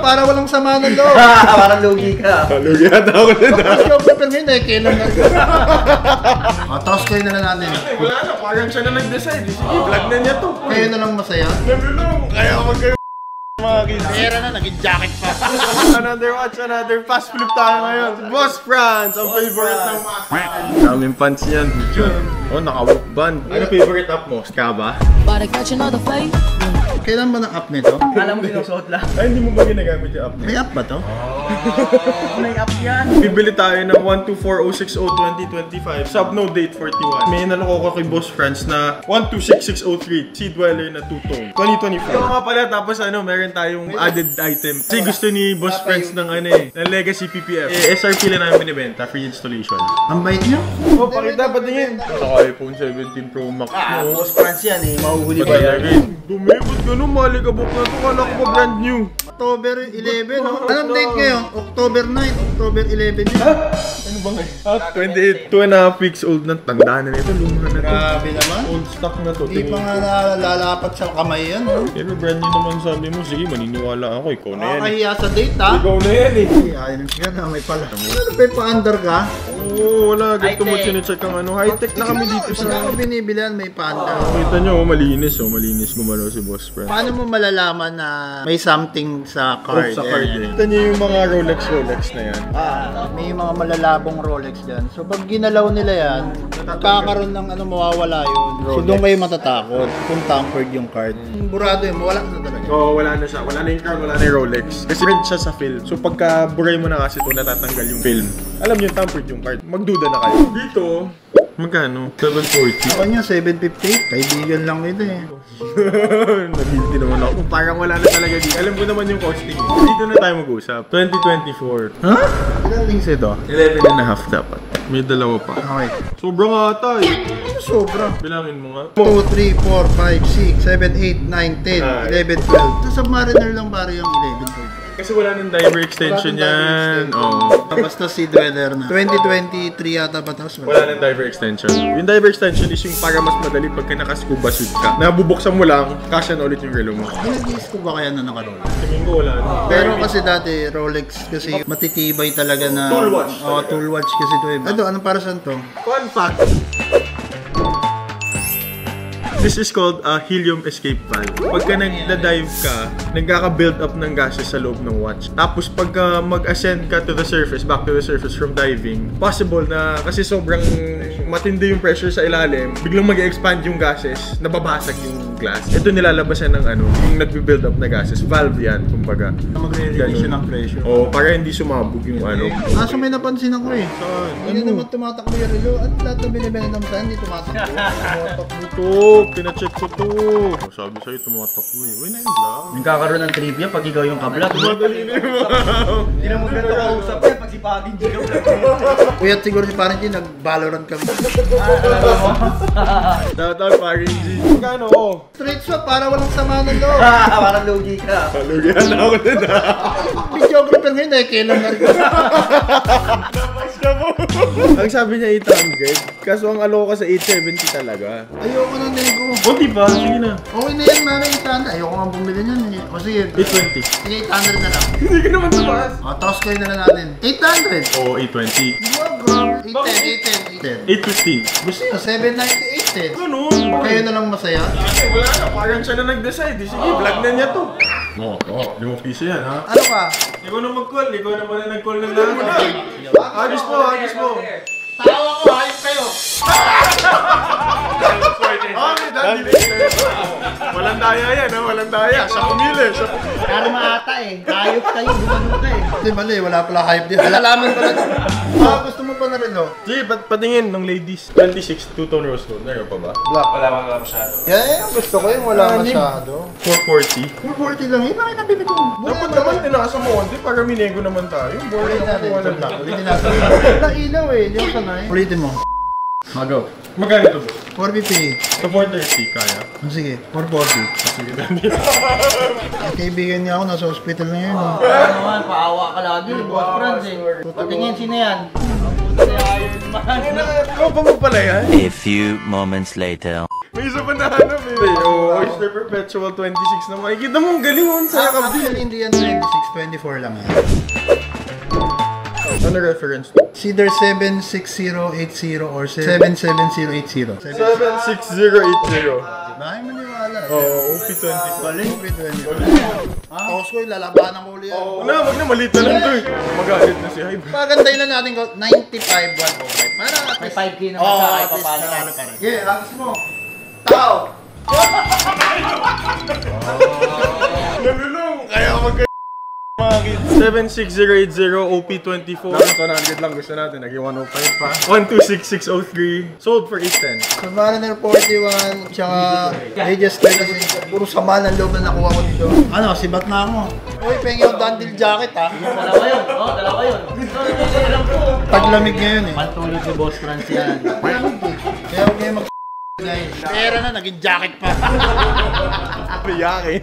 para walang sama ng loob. Parang lugi ka. Lugi ata ako din. Pero ngayon eh, kailan na. Toss kayo na lang natin. Wala na, parang siya na nag-decide. Sige, vlog na niya to. Kayo na lang masaya. Nagulong, kaya mag kayo mga kids. Pera na, naging jacket pa. Another fast flip tayo ngayon. Boss Franz, ang favorite ng mga daming pants yan. Oh, naka-walk band. Ano favorite up mo? Ska ba? Kailan ba ng app nito? Alam mo sinusuot lang. Ay, hindi mo ba ginagamit yung app niya? May app ba to? May app yan. Bibili tayo ng 12406022025. Subnode date 41. May naloko ko kay Boss Franz na 126603. Sea Dweller na 2-tone. 2024. Ito nga pala, tapos ano, meron tayong added item. Kasi gusto ni Boss Franz ng ano eh, ng Legacy PPF. SRP lang namin binibenta, free installation. Ang bait niyo. Oh, pakita pa tingin. Saka iPhone 17 Pro Max mo. Boss Franz yan eh. Mahuhuli pa Pagkalagay. yan. Dumi, ba't ganun? Malikabok na ito. Kala ko ba brand new? October 11, no? Anong date ngayon? October 9, October 11 yun. Ano ba ngayon? 28, 2.5 weeks old na. Tandaan na nito. Luma na ito. Grabe naman. Old stock na to. Hindi pa nga nalalapat sa kamay yan, no? Pero brand new naman sabi mo. Sige, maniniwala ako. Ikaw na yan eh. Nakakahiya sa date, ha? Ikaw na yan eh. Ayun nga na, may pala. Ano ba yung pa-under ka? Oo, wala. Ganito mo sinecheck ang ano. High-tech na kami dito Pag sa... ako binibilihan, may pa-under. Kita nyo, malinis oh. Malinis gumalaw si Boss Franz. Paano mo malalaman na may something sa card? Sa card eh. Kita nyo yung mga Rolex na yan. May mga malalabong Rolex dyan. So pag ginalaw nila yan, magkakaroon ng ano, mawawala yun. So doon kayo matatakot kung tampered yung card. Burado yun, mawala na talaga. Oo, wala na siya. Wala na yung card, wala na yung Rolex. Kasi red siya sa film. So pagka buray mo na kasi ito, natatanggal yung film. Alam nyo, tampered yung card. Magduda na kayo. Dito, magkano? 740. Ako niya, 758. Kaibigan lang ito eh. Nag-guilty naman ako. Parang wala na talaga dito. Alam ko naman yung costing. Dito na tayo mag-usap. 2024. Ha? Ilan links ito? 11.5 dapat. May dalawa pa. Okay. Sobrang ata eh. Ano sobra? Bilangin mo nga. 2, 3, 4, 5, 6, 7, 8, 9, 10, 11, 12. Sa Submariner lang pare yung 11, 12. Kasi wala nang diver extension yan. Oo. Basta Sea Dweller na. 2023 yata ba tapos? Wala nang diver extension. Yung diver extension is yung para mas madali pagka naka-scuba suit ka. Nabubuksan mo lang, kasya na ulit yung relo mo. Nag-iis ko ba kaya na naka-Rolex? Tingin ko wala na. Pero kasi dati Rolex kasi matitibay talaga na Tool watch. Oo, tool watch kasi ito eh. Ito, anong para saan to? Fun fact. This is called a helium escape valve. Pagka nagda-dive ka, nagkaka-build up ng gases sa loob ng watch. Tapos pagka mag-ascend ka to the surface, back to the surface from diving, possible na kasi sobrang matindi yung pressure sa ilalim, biglang mag-expand yung gases, nababasag yung glass. Ito nilalabasan ng ano, yung nagbe-build up na gases. Valve yan, kumbaga. Magre-release ng pressure. Oo, para hindi sumabog yung ano. Kaso may napansin ako eh. Hindi naman tumatakbo yung relo. Ano lahat ng binibenta naman saan hindi tumatakbo? Tumatakbo to. Pinacheck ko to. Sabi sa'yo, tumatakbo eh. Wala yun lang. Nagkakaroon ng trivia pag ikaw yung kablat. Madali na yun. Hindi na maganda kausap yan pag si Pagin G. Kuya siguro si parang G, nag-Valorant kami. Dapat parin G. Magkano ko? Straight swap para walang sama ng loob. Parang lugi ka. Lugihan na ako din ha. Videographer ngayon eh, kailan na rin. Ang sabi niya 800, kaso ang alo ko sa 870 talaga. Ayoko na nego. O diba? Sige na. Okay na yan, mami, 800. Ayoko nga bumili niyan eh. O sige, 820. sige 800 na lang. Hindi ka naman tumaas. O, toss kayo na lang natin. 800. Oo, 820. Wag, 810, 850. Gusto nyo, 798, 10. Ganun. Kayo na lang masaya. Ay, wala na. Parang siya na nag-decide. Sige, vlog na niya to. Oo, 5 piso yan ha. Ano ka? Ikaw na mag-call. Ikaw na pala nag-call ng lahat. Agis mo, agis mo. Tawa ko, ayos kayo. Walang daya yan ha, walang daya. Siya pumili. Karma ata eh. Ayop kayo, gumano ka eh. Hindi, mali, wala pala hype din. Alalaman pala. Gusto mo pa na rin, no? Sige, patingin ng ladies. 26, 2-tone rose gold. Meron pa ba? Black. Wala masyado. Yan, gusto ko yung wala masyado. 440. 440 lang, yun ang nabili ko. Dapat naman tinasa mo konti para minego naman tayo. Ulitin natin, ito lang. Ulitin natin. Nailaw eh, hindi ako sanay. Ulitin mo. Mag-go. Magkano ito bro? 450. Sa 430, kaya? Sige, 440. Sige, dandi. Ang kaibigan niya ako, nasa hospital na yun. Ano naman, paawa ka lagi. Boss Franz eh. Patingin, sino yan? Ang puto ni Iron Man. Ikaw pa mo pala yan? A few moments later. May isa pa nahanap eh. Oh, Oyster Perpetual 26 na makikita mo, ang galing mo, ang saya ka. Actually, hindi yan 26, 24 lang yan. Ano reference? It's either 76080 or 77080. 76080. Bakit maniwala? Oo, OP24. Galing. Tapos ko, lalabanan ko ulit yan. Wag na, maliit na lang to eh. Magalit na si Hype. Pagandahin lang natin ko, 95,105. Para at May least. 5K naman Oo, sa at kahit least paano. nanalo pa rin. Okay, lakas mo. Tao! Nalulong! Kaya mga kids. 76080 OP24. Nakita 100 lang gusto natin. Naging 105 pa. 126603. Sold for 810. Submariner 41, tsaka Aegis 3 kasi puro sama ng loob na nakuha ko dito. Ano, sibat na ako. Uy, pengi yung dandil jacket ha. Dalawa yun. Oo, dalawa yun. Alam ko. Taglamig ngayon eh. Pantulog ni Boss Franz yan. Kaya huwag kayo mag guys. Pera na, naging jacket pa. Yakin.